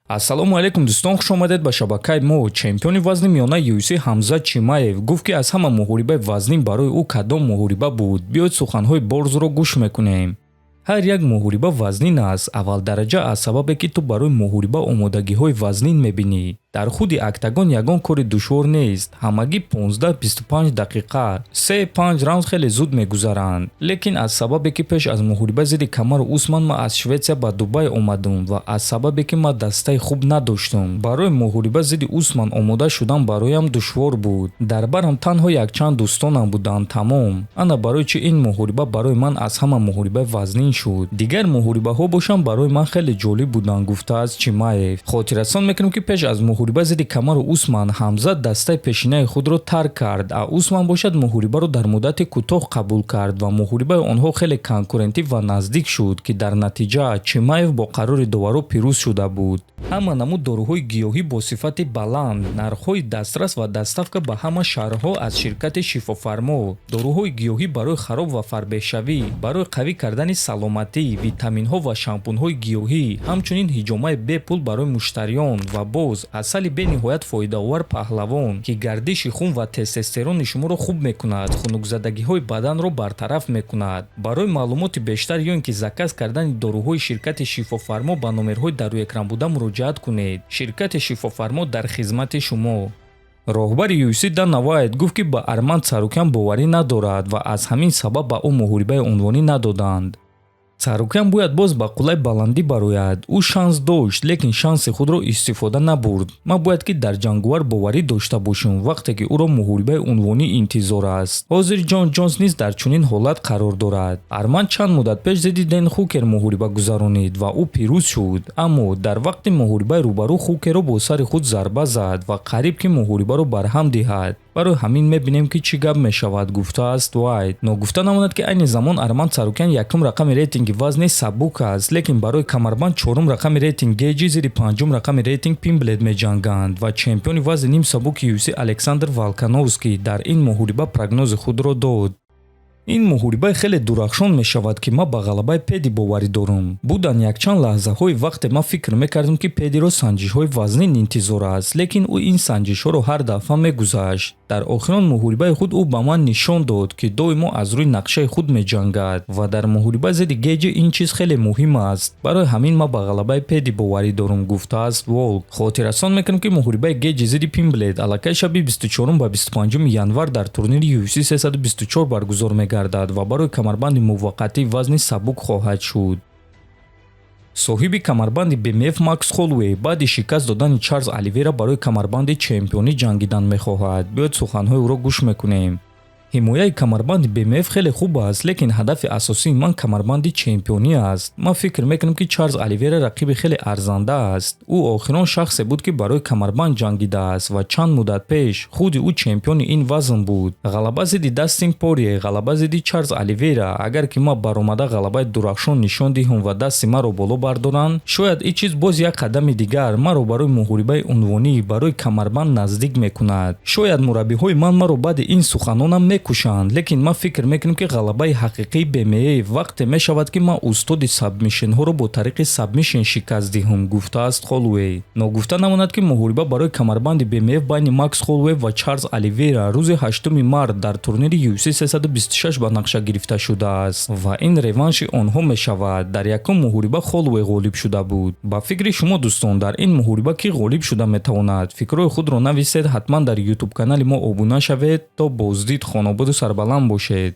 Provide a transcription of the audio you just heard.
ассалому алайкум дӯстон, хуш омадед ба шабакаи мо. Чемпиони вазни миёна UFC Ҳамзат Чимаев гуфт ки аз ҳама муҳорибаи вазнин барои ӯ кадом муҳориба буд. Биёед суханҳои борзро гӯш мекунем. ҳар як муҳориба вазнин аст. Аввалдараҷа аз сабабе ки ту барои муҳориба омодагиҳои вазнин мебинӣ. дар худи октагон ягон кори душвор нест. ҳамагӣ 15-25 дақиқа 3-5 раунд хеле зуд мегузаранд. лекин аз сабабе ки пеш аз муҳориба зидди камару усман ма аз Шветсия ба Дубай омадум ва аз сабабе ки ма дастаи хуб надоштум, барои муҳориба зидди усман омода шудан бароям душвор буд. дар барам танҳо якчанд дӯстонам буданд тамом. ана барои чи ин муҳориба барои ман аз ҳама муҳорибаи вазнин шуд. дигар муҳорибаҳо бошанд барои ман хеле ҷолиб буданд, гуфтааст Чимаев. хотиррасон мекунем ки пеш аз муҳориба зидди камару усман Ҳамзат дастаи пешинаи худро тарк кард. а усман бошад муҳорибаро дар муддати кӯтоҳ қабул кард ва муҳорибаи онҳо хеле конкурентӣ ва наздик шуд ки дар натиҷа Чимаев бо қарори доваро пирӯз шуда буд. ҳама намуд доруҳои гиёҳӣ бо сифати баланд, нархҳои дастрас ва дастафка ба ҳама шаҳрҳо аз ширкати Шифофармо, доруҳои гиёҳӣ барои хароб ва фарбеҳшавӣ, барои қавӣ кардани саломатӣ, витаминҳо ва шампунҳои гиёҳӣ, ҳамчунин ҳиҷомаи бепул барои муштариён ва боз асали бениҳоят фоидаовар паҳлавон ки гардиши хун ва тестостерони шуморо хуб мекунад, хунукзадагиҳои баданро бартараф мекунад. барои маълумоти бештар ё ин ки заказ кардани доруҳои ширкати Шифофармо ба номерҳои дар рӯи экран буда муроҷиат кунед. ширкати Шифофармо дар хизмати шумо. роҳбари UFC Дана Вайт гуфт ки ба Арманд Сарукян боварӣ надорад ва аз ҳамин сабаб ба ӯ муҳорибаи унвонӣ надоданд. Сарукян бояд боз ба қуллаи баландӣ барояд. ӯ шанс дошт, лекин шанси худро истифода набурд. ма бояд ки дар ҷангувар боварӣ дошта бошем вақте ки ӯро муҳорибаи унвонӣ интизор аст. ҳозир Ҷон Ҷонс низ дар чунин ҳолат қарор дорад. Арманд чанд муддат пеш зидди Дэн Хукер муҳориба гузаронид ва ӯ пирӯз шуд. аммо дар вақти муҳорибаи рӯбарӯ Хукерро бо сари худ зарба зад ва қариб ки муҳорибаро барҳам диҳад. барои ҳамин мебинем ки чӣ гап мешавад, гуфтааст Вайт. ногуфта намонад ки айни замон Арманд Сарукян якум рақами рейтинги вазни сабук аст, лекин барои камарбанд чорум рақами рейтинг Гейҷи зидди панҷум рақами рейтинг Пимблед меҷанганд ва чемпиони вазни ним сабуки UFC Александр Волкановский дар ин муҳориба прогнози худро дод. ин муҳорибаи хеле дурахшон мешавад ки ма ба ғалабаи Педи боварӣ дорам. буданд якчанд лаҳзаҳои вақте ма фикр мекардам ки Педиро санҷишҳои вазнин интизор аст, лекин ӯ ин санҷишҳоро ҳар дафъа мегузашт. дар охирон муҳорибаи худ ӯ ба ман нишон дод ки доимо аз рӯи нақшаи худ меҷангад ва дар муҳориба зидди Гейҷи ин чиз хеле муҳим аст. барои ҳамин ма ба ғалабаи Педи боварӣ дорам, гуфтааст Волк. хотиррасон мекунем ки муҳорибаи Гейҷи зидди Пимблед аллакай шаби 24 ба 25 январ дар турнири UFC 324 баргузор мегардад ва барои камарбанди муваққатии вазни сабук хоҳад шуд. соҳиби камарбанди BMF Макс Холлоуэй баъди шикаст додани Чарлз Оливера барои камарбанди чемпионӣ ҷангидан мехоҳад. биёед суханҳои ӯро гӯш мекунем. ҳимояи камарбанди BMF хеле хуб аст, лекин ҳадафи асосии ман камарбанди чемпионӣ аст. ман фикр мекунам ки Чарлз Оливера рақиби хеле арзанда аст. ӯ охирон шахсе буд ки барои камарбанд ҷангидааст ва чанд муддат пеш худи ӯ чемпиони ин вазн буд. ғалаба зидди Дастин Порие, ғалаба зидди Чарлз Оливера. агар ки ма баромада ғалабаи дурахшон нишон диҳам ва дасти маро боло бардоранд, шояд ин чиз боз як қадами дигар маро барои муҳорибаи унвонӣ барои камарбанд наздик мекунад. шояд мураббиҳои ман маро баъди ин суханонам мекушанд, лекин ман фикр мекунам ки ғалабаи ҳақиқии BMF вақте мешавад ки ман устоди сабмишенҳоро бо тариқи сабмишен шикаст диҳам, гуфтааст Холлоуэй. ногуфта намонад ки муҳориба барои камарбанди BMF байни Макс Холлоуэй ва Чарлз Оливера рӯзи 8 март дар турнири UFC 326 ба нақша гирифта шудааст ва ин реванши онҳо мешавад. дар якум муҳориба Холлоуэй ғолиб шуда буд. ба фикри шумо дӯстон, дар ин муҳориба кӣ ғолиб шуда метавонад? фикрҳои худро нависед. ҳатман дар YouTube канали мо обуна шавед. то боздид, хонободу сарбаланд бошед.